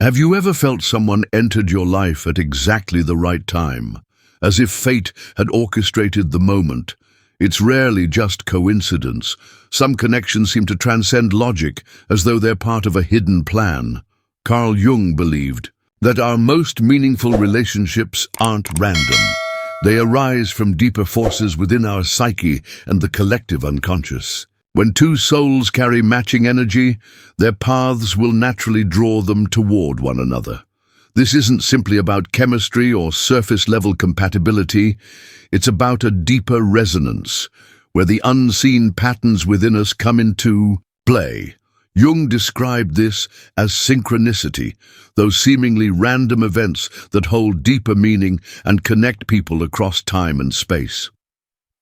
Have you ever felt someone entered your life at exactly the right time, as if fate had orchestrated the moment? It's rarely just coincidence. Some connections seem to transcend logic, as though they're part of a hidden plan. Carl Jung believed that our most meaningful relationships aren't random. They arise from deeper forces within our psyche and the collective unconscious. When two souls carry matching energy, their paths will naturally draw them toward one another. This isn't simply about chemistry or surface-level compatibility. It's about a deeper resonance, where the unseen patterns within us come into play. Jung described this as synchronicity, those seemingly random events that hold deeper meaning and connect people across time and space.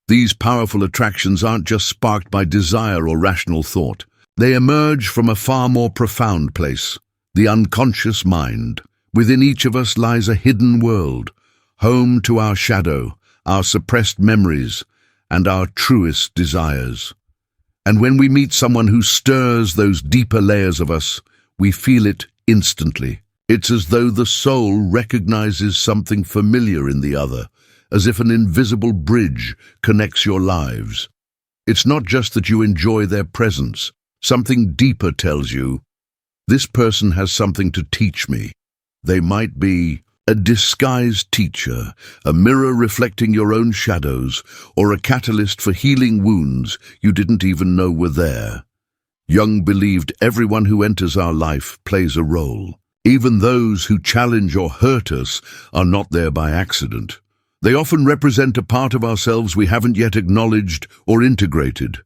These powerful attractions aren't just sparked by desire or rational thought. They emerge from a far more profound place, the unconscious mind. Within each of us lies a hidden world, home to our shadow, our suppressed memories, and our truest desires. And when we meet someone who stirs those deeper layers of us, we feel it instantly. It's as though the soul recognizes something familiar in the other, as if an invisible bridge connects your lives. It's not just that you enjoy their presence. Something deeper tells you, this person has something to teach me. They might be a disguised teacher, a mirror reflecting your own shadows, or a catalyst for healing wounds you didn't even know were there. Jung believed everyone who enters our life plays a role. Even those who challenge or hurt us are not there by accident. They often represent a part of ourselves we haven't yet acknowledged or integrated.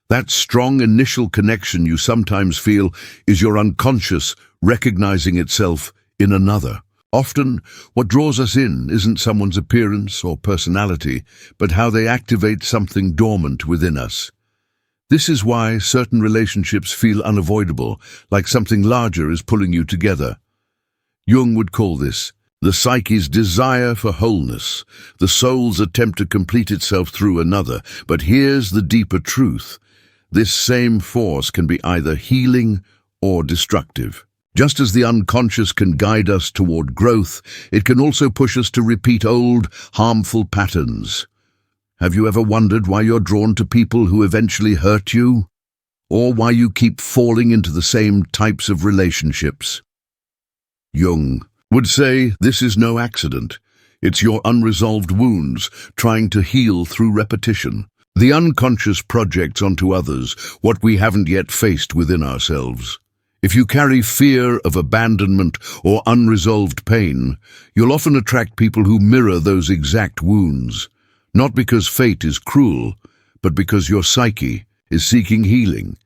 That strong initial connection you sometimes feel is your unconscious recognizing itself in another. Often, what draws us in isn't someone's appearance or personality, but how they activate something dormant within us. This is why certain relationships feel unavoidable, like something larger is pulling you together. Jung would call this the psyche's desire for wholeness, the soul's attempt to complete itself through another. But here's the deeper truth. This same force can be either healing or destructive. Just as the unconscious can guide us toward growth, it can also push us to repeat old, harmful patterns. Have you ever wondered why you're drawn to people who eventually hurt you? Or why you keep falling into the same types of relationships? Jung would say this is no accident. It's your unresolved wounds trying to heal through repetition. The unconscious projects onto others what we haven't yet faced within ourselves. If you carry fear of abandonment or unresolved pain, you'll often attract people who mirror those exact wounds, not because fate is cruel, but because your psyche is seeking healing.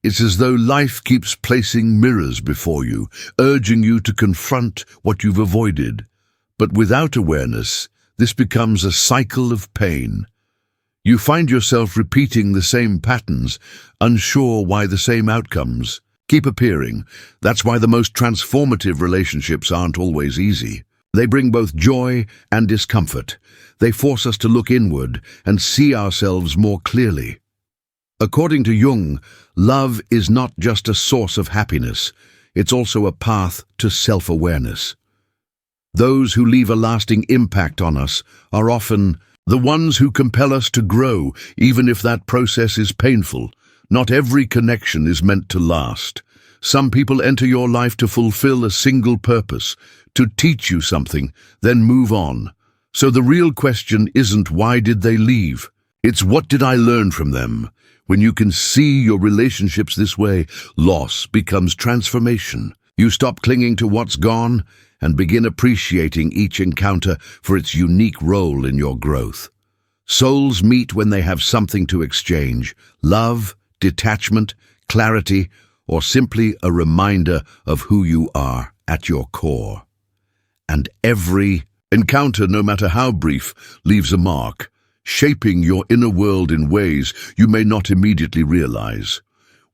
It's as though life keeps placing mirrors before you, urging you to confront what you've avoided. But without awareness, this becomes a cycle of pain. You find yourself repeating the same patterns, unsure why the same outcomes keep appearing. That's why the most transformative relationships aren't always easy. They bring both joy and discomfort. They force us to look inward and see ourselves more clearly. According to Jung, love is not just a source of happiness, it's also a path to self-awareness. Those who leave a lasting impact on us are often the ones who compel us to grow, even if that process is painful. Not every connection is meant to last. Some people enter your life to fulfill a single purpose, to teach you something, then move on. So the real question isn't why did they leave? It's what did I learn from them? When you can see your relationships this way, loss becomes transformation. You stop clinging to what's gone and begin appreciating each encounter for its unique role in your growth. Souls meet when they have something to exchange: love, detachment, clarity, or simply a reminder of who you are at your core. And every encounter, no matter how brief, leaves a mark, shaping your inner world in ways you may not immediately realize.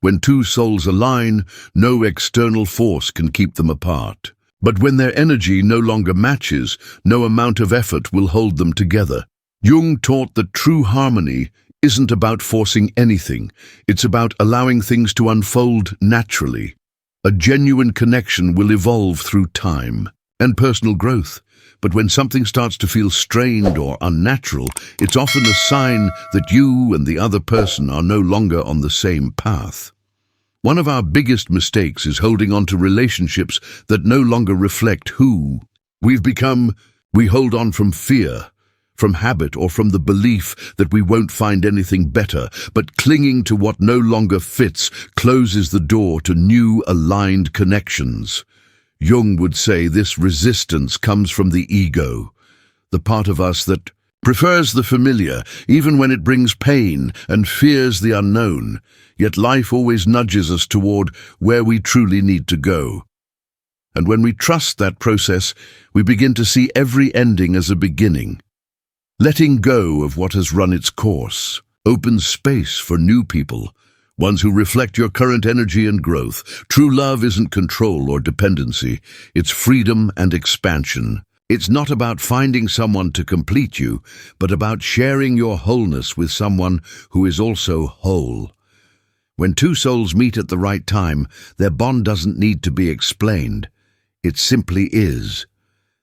When two souls align, no external force can keep them apart. But when their energy no longer matches, no amount of effort will hold them together. Jung taught that true harmony isn't about forcing anything. It's about allowing things to unfold naturally. A genuine connection will evolve through time and personal growth. But when something starts to feel strained or unnatural, it's often a sign that you and the other person are no longer on the same path. One of our biggest mistakes is holding on to relationships that no longer reflect who we've become. We hold on from fear, from habit, or from the belief that we won't find anything better, but clinging to what no longer fits closes the door to new, aligned connections. Jung would say this resistance comes from the ego, the part of us that prefers the familiar, even when it brings pain, and fears the unknown. Yet life always nudges us toward where we truly need to go. And when we trust that process, we begin to see every ending as a beginning. Letting go of what has run its course opens space for new people, ones who reflect your current energy and growth. True love isn't control or dependency, it's freedom and expansion. It's not about finding someone to complete you, but about sharing your wholeness with someone who is also whole. When two souls meet at the right time, their bond doesn't need to be explained. It simply is.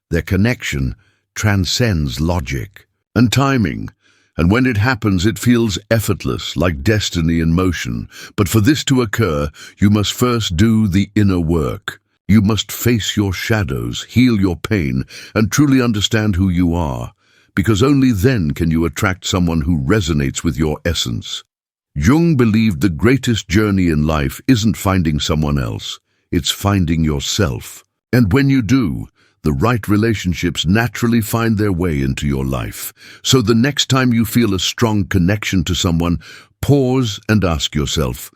Their connection transcends logic and timing. And when it happens, it feels effortless, like destiny in motion. But for this to occur, you must first do the inner work. You must face your shadows, heal your pain, and truly understand who you are, because only then can you attract someone who resonates with your essence. Jung believed the greatest journey in life isn't finding someone else, it's finding yourself. And when you do, the right relationships naturally find their way into your life. So the next time you feel a strong connection to someone, pause and ask yourself,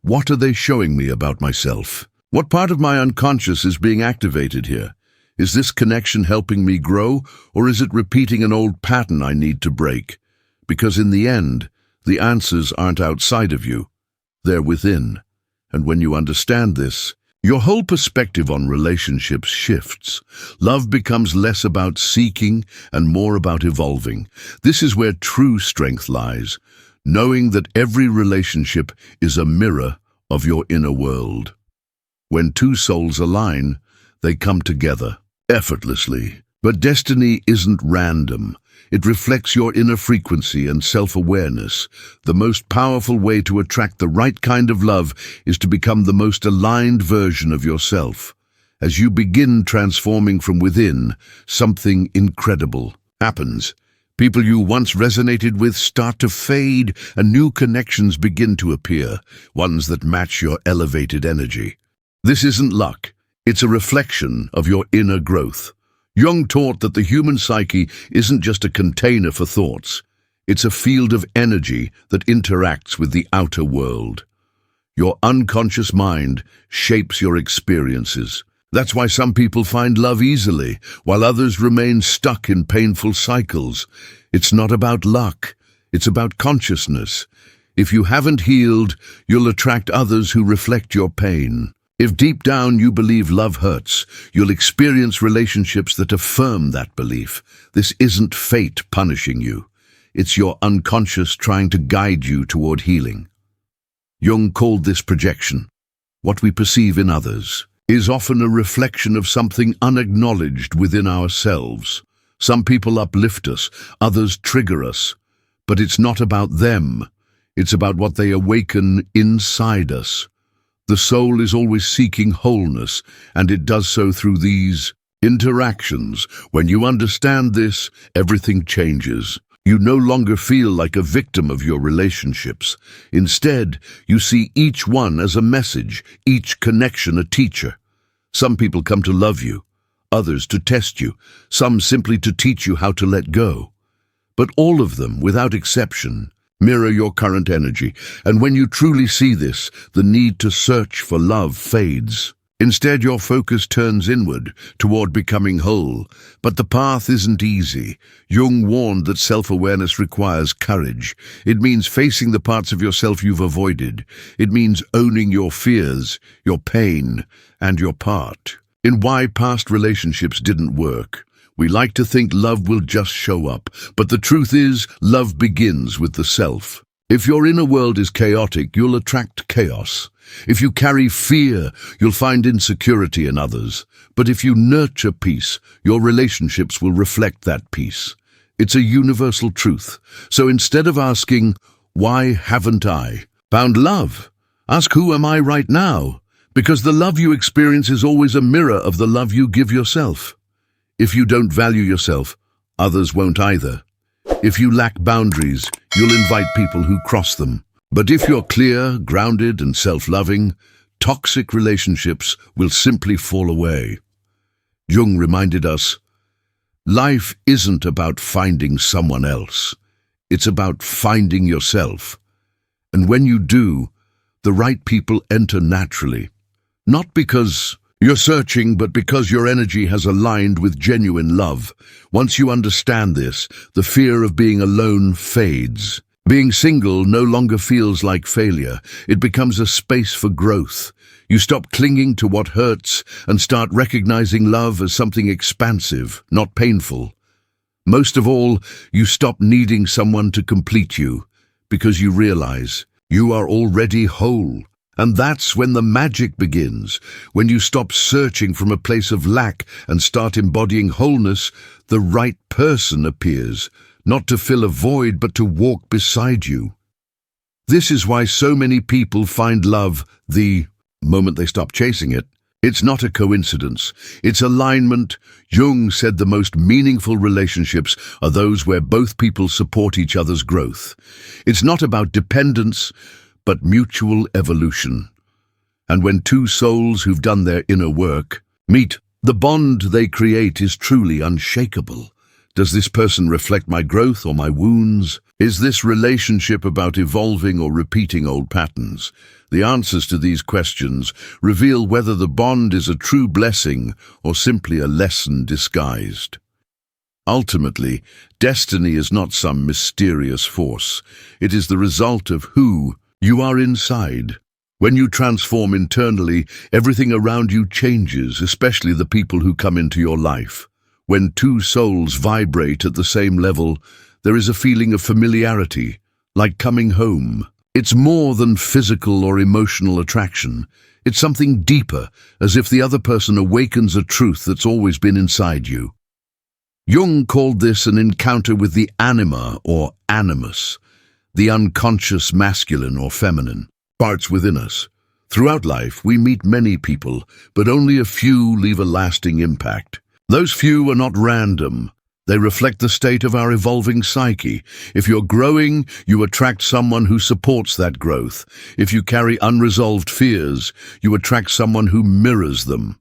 what are they showing me about myself? What part of my unconscious is being activated here? Is this connection helping me grow, or is it repeating an old pattern I need to break? Because in the end, the answers aren't outside of you, they're within. And when you understand this, your whole perspective on relationships shifts. Love becomes less about seeking and more about evolving. This is where true strength lies, knowing that every relationship is a mirror of your inner world. When two souls align, they come together effortlessly. But destiny isn't random. It reflects your inner frequency and self-awareness. The most powerful way to attract the right kind of love is to become the most aligned version of yourself. As you begin transforming from within, something incredible happens. People you once resonated with start to fade, and new connections begin to appear, ones that match your elevated energy. This isn't luck. It's a reflection of your inner growth. Jung taught that the human psyche isn't just a container for thoughts. It's a field of energy that interacts with the outer world. Your unconscious mind shapes your experiences. That's why some people find love easily, while others remain stuck in painful cycles. It's not about luck. It's about consciousness. If you haven't healed, you'll attract others who reflect your pain. If deep down you believe love hurts, you'll experience relationships that affirm that belief. This isn't fate punishing you. It's your unconscious trying to guide you toward healing. Jung called this projection. What we perceive in others is often a reflection of something unacknowledged within ourselves. Some people uplift us, others trigger us. But it's not about them. It's about what they awaken inside us. The soul is always seeking wholeness, and it does so through these interactions. When you understand this, everything changes. You no longer feel like a victim of your relationships. Instead, you see each one as a message, each connection a teacher. Some people come to love you, others to test you, some simply to teach you how to let go. But all of them, without exception, mirror your current energy, and when you truly see this, the need to search for love fades. Instead, your focus turns inward, toward becoming whole. But the path isn't easy. Jung warned that self-awareness requires courage. It means facing the parts of yourself you've avoided. It means owning your fears, your pain, and your part in why past relationships didn't work. We like to think love will just show up, but the truth is, love begins with the self. If your inner world is chaotic, you'll attract chaos. If you carry fear, you'll find insecurity in others. But if you nurture peace, your relationships will reflect that peace. It's a universal truth. So instead of asking, "Why haven't I found love?" ask, "Who am I right now?" Because the love you experience is always a mirror of the love you give yourself. If you don't value yourself, others won't either. If you lack boundaries, you'll invite people who cross them. But if you're clear, grounded, and self-loving, toxic relationships will simply fall away. Jung reminded us, life isn't about finding someone else. It's about finding yourself. And when you do, the right people enter naturally. Not because you're searching, but because your energy has aligned with genuine love. Once you understand this, the fear of being alone fades. Being single no longer feels like failure. It becomes a space for growth. You stop clinging to what hurts and start recognizing love as something expansive, not painful. Most of all, you stop needing someone to complete you because you realize you are already whole. And that's when the magic begins. When you stop searching from a place of lack and start embodying wholeness, the right person appears, not to fill a void, but to walk beside you. This is why so many people find love the moment they stop chasing it. It's not a coincidence. It's alignment. Jung said the most meaningful relationships are those where both people support each other's growth. It's not about dependence, but mutual evolution. And when two souls who've done their inner work meet, the bond they create is truly unshakable. Does this person reflect my growth or my wounds? Is this relationship about evolving or repeating old patterns? The answers to these questions reveal whether the bond is a true blessing or simply a lesson disguised. Ultimately, destiny is not some mysterious force. It is the result of who you are inside. When you transform internally, everything around you changes, especially the people who come into your life. When two souls vibrate at the same level, there is a feeling of familiarity, like coming home. It's more than physical or emotional attraction. It's something deeper, as if the other person awakens a truth that's always been inside you. Jung called this an encounter with the anima or animus, the unconscious masculine or feminine, parts within us. Throughout life, we meet many people, but only a few leave a lasting impact. Those few are not random. They reflect the state of our evolving psyche. If you're growing, you attract someone who supports that growth. If you carry unresolved fears, you attract someone who mirrors them.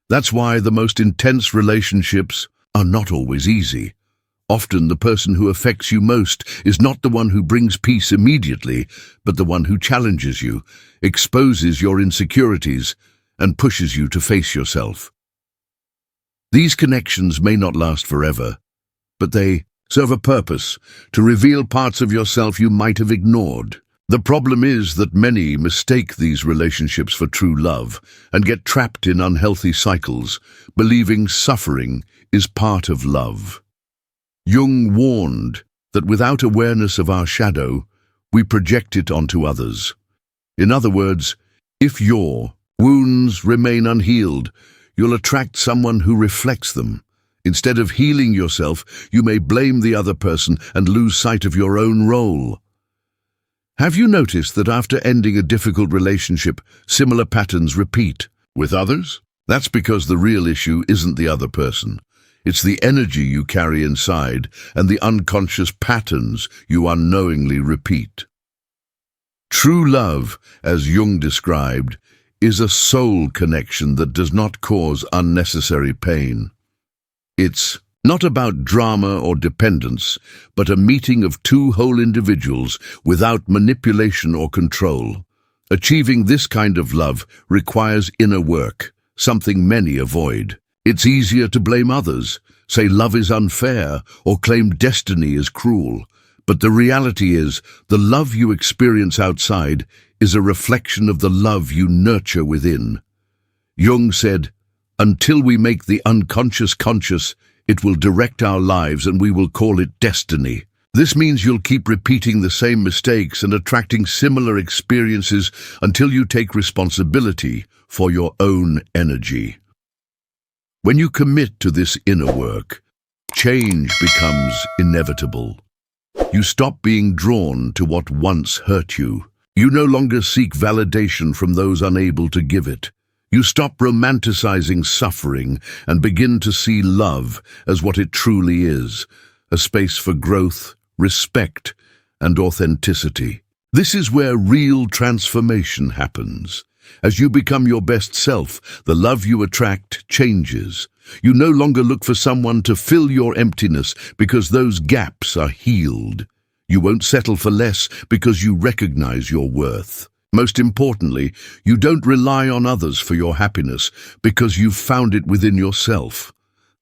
That's why the most intense relationships are not always easy. Often the person who affects you most is not the one who brings peace immediately, but the one who challenges you, exposes your insecurities, and pushes you to face yourself. These connections may not last forever, but they serve a purpose to reveal parts of yourself you might have ignored. The problem is that many mistake these relationships for true love and get trapped in unhealthy cycles, believing suffering is part of love. Jung warned that without awareness of our shadow, we project it onto others. In other words, if your wounds remain unhealed, you'll attract someone who reflects them. Instead of healing yourself, you may blame the other person and lose sight of your own role. Have you noticed that after ending a difficult relationship, similar patterns repeat with others? That's because the real issue isn't the other person. It's the energy you carry inside and the unconscious patterns you unknowingly repeat. True love, as Jung described, is a soul connection that does not cause unnecessary pain. It's not about drama or dependence, but a meeting of two whole individuals without manipulation or control. Achieving this kind of love requires inner work, something many avoid. It's easier to blame others, say love is unfair, or claim destiny is cruel. But the reality is, the love you experience outside is a reflection of the love you nurture within. Jung said, "Until we make the unconscious conscious, it will direct our lives and we will call it destiny." This means you'll keep repeating the same mistakes and attracting similar experiences until you take responsibility for your own energy. When you commit to this inner work, change becomes inevitable. You stop being drawn to what once hurt you. You no longer seek validation from those unable to give it. You stop romanticizing suffering and begin to see love as what it truly is, a space for growth, respect, and authenticity. This is where real transformation happens. As you become your best self, the love you attract changes. You no longer look for someone to fill your emptiness because those gaps are healed. You won't settle for less because you recognize your worth. Most importantly, you don't rely on others for your happiness because you've found it within yourself.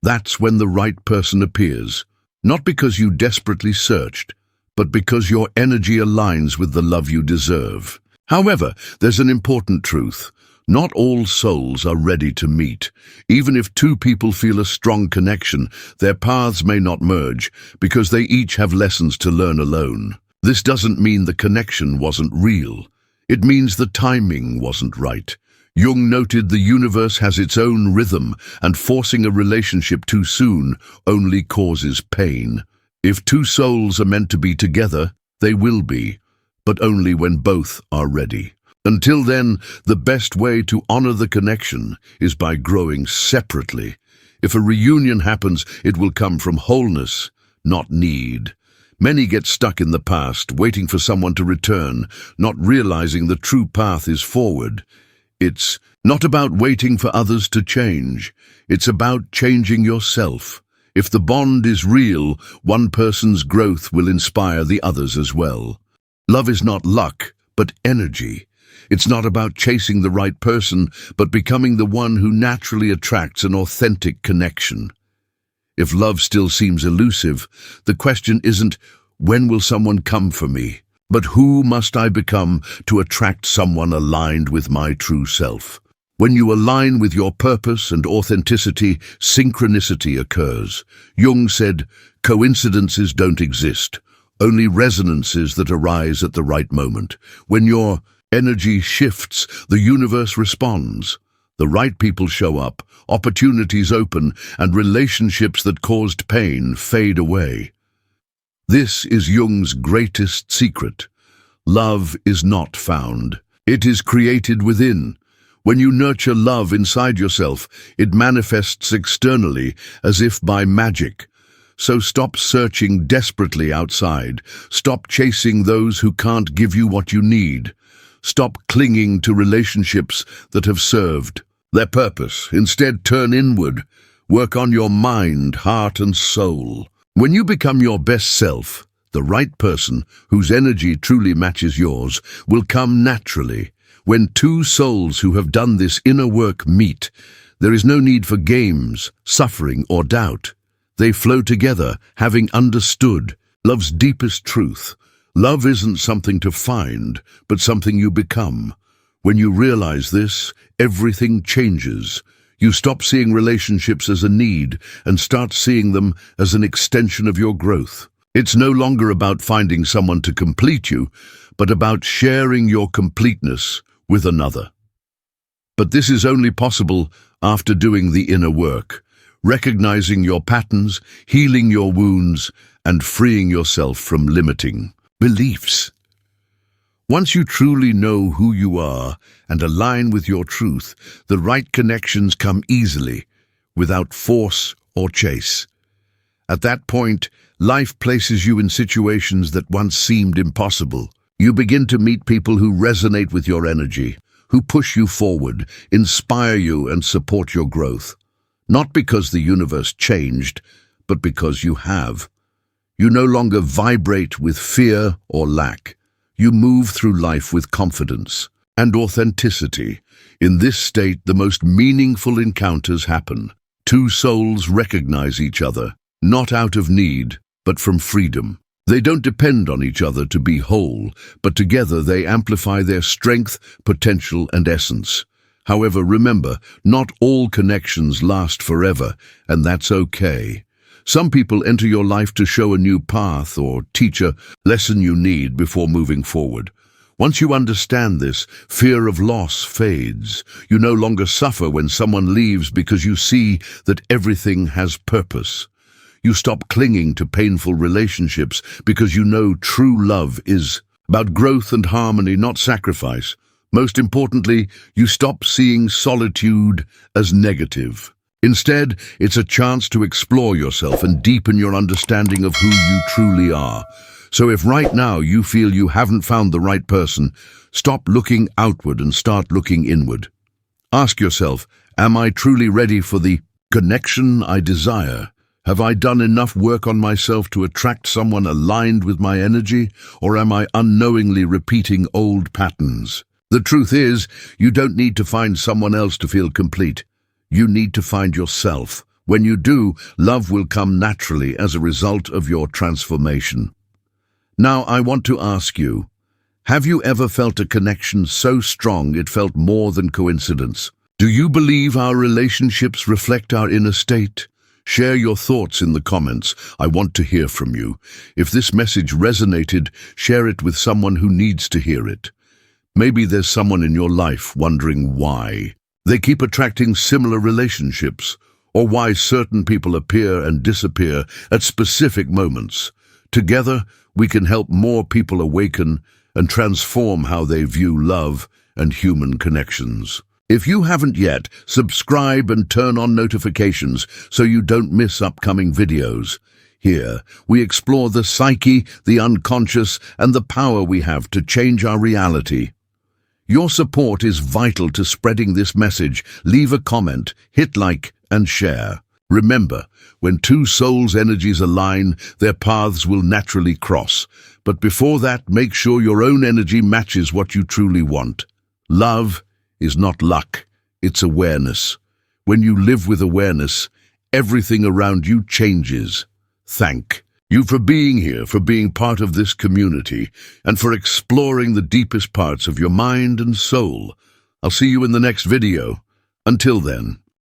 That's when the right person appears, not because you desperately searched, but because your energy aligns with the love you deserve. However, there's an important truth. Not all souls are ready to meet. Even if two people feel a strong connection, their paths may not merge because they each have lessons to learn alone. This doesn't mean the connection wasn't real. It means the timing wasn't right. Jung noted the universe has its own rhythm, and forcing a relationship too soon only causes pain. If two souls are meant to be together, they will be, but only when both are ready. Until then, the best way to honor the connection is by growing separately. If a reunion happens, it will come from wholeness, not need. Many get stuck in the past, waiting for someone to return, not realizing the true path is forward. It's not about waiting for others to change. It's about changing yourself. If the bond is real, one person's growth will inspire the others as well. Love is not luck, but energy. It's not about chasing the right person, but becoming the one who naturally attracts an authentic connection. If love still seems elusive, the question isn't, when will someone come for me? But who must I become to attract someone aligned with my true self? When you align with your purpose and authenticity, synchronicity occurs. Jung said, coincidences don't exist, only resonances that arise at the right moment. When your energy shifts, the universe responds. The right people show up, opportunities open, and relationships that caused pain fade away. This is Jung's greatest secret. Love is not found. It is created within. When you nurture love inside yourself, it manifests externally as if by magic. So stop searching desperately outside. Stop chasing those who can't give you what you need. Stop clinging to relationships that have served their purpose. Instead, turn inward. Work on your mind, heart, and soul. When you become your best self, the right person, whose energy truly matches yours, will come naturally. When two souls who have done this inner work meet, there is no need for games, suffering, or doubt. They flow together, having understood love's deepest truth. Love isn't something to find, but something you become. When you realize this, everything changes. You stop seeing relationships as a need and start seeing them as an extension of your growth. It's no longer about finding someone to complete you, but about sharing your completeness with another. But this is only possible after doing the inner work, recognizing your patterns, healing your wounds, and freeing yourself from limiting beliefs. Once you truly know who you are and align with your truth, the right connections come easily, without force or chase. At that point, life places you in situations that once seemed impossible. You begin to meet people who resonate with your energy, who push you forward, inspire you, and support your growth. Not because the universe changed, but because you have. You no longer vibrate with fear or lack. You move through life with confidence and authenticity. In this state, the most meaningful encounters happen. Two souls recognize each other, not out of need, but from freedom. They don't depend on each other to be whole, but together they amplify their strength, potential, and essence. However, remember, not all connections last forever, and that's okay. Some people enter your life to show a new path or teach a lesson you need before moving forward. Once you understand this, fear of loss fades. You no longer suffer when someone leaves because you see that everything has purpose. You stop clinging to painful relationships because you know true love is about growth and harmony, not sacrifice. Most importantly, you stop seeing solitude as negative. Instead, it's a chance to explore yourself and deepen your understanding of who you truly are. So if right now you feel you haven't found the right person, stop looking outward and start looking inward. Ask yourself, am I truly ready for the connection I desire? Have I done enough work on myself to attract someone aligned with my energy, or am I unknowingly repeating old patterns? The truth is, you don't need to find someone else to feel complete. You need to find yourself. When you do, love will come naturally as a result of your transformation. Now, I want to ask you, have you ever felt a connection so strong it felt more than coincidence? Do you believe our relationships reflect our inner state? Share your thoughts in the comments. I want to hear from you. If this message resonated, share it with someone who needs to hear it. Maybe there's someone in your life wondering why they keep attracting similar relationships, or why certain people appear and disappear at specific moments. Together, we can help more people awaken and transform how they view love and human connections. If you haven't yet, subscribe and turn on notifications so you don't miss upcoming videos. Here, we explore the psyche, the unconscious, and the power we have to change our reality. Your support is vital to spreading this message. Leave a comment, hit like, and share. Remember, when two souls' energies align, their paths will naturally cross. But before that, make sure your own energy matches what you truly want. Love is not luck, it's awareness. When you live with awareness, everything around you changes. Thank you for being here, for being part of this community, and for exploring the deepest parts of your mind and soul. I'll see you in the next video. Until then.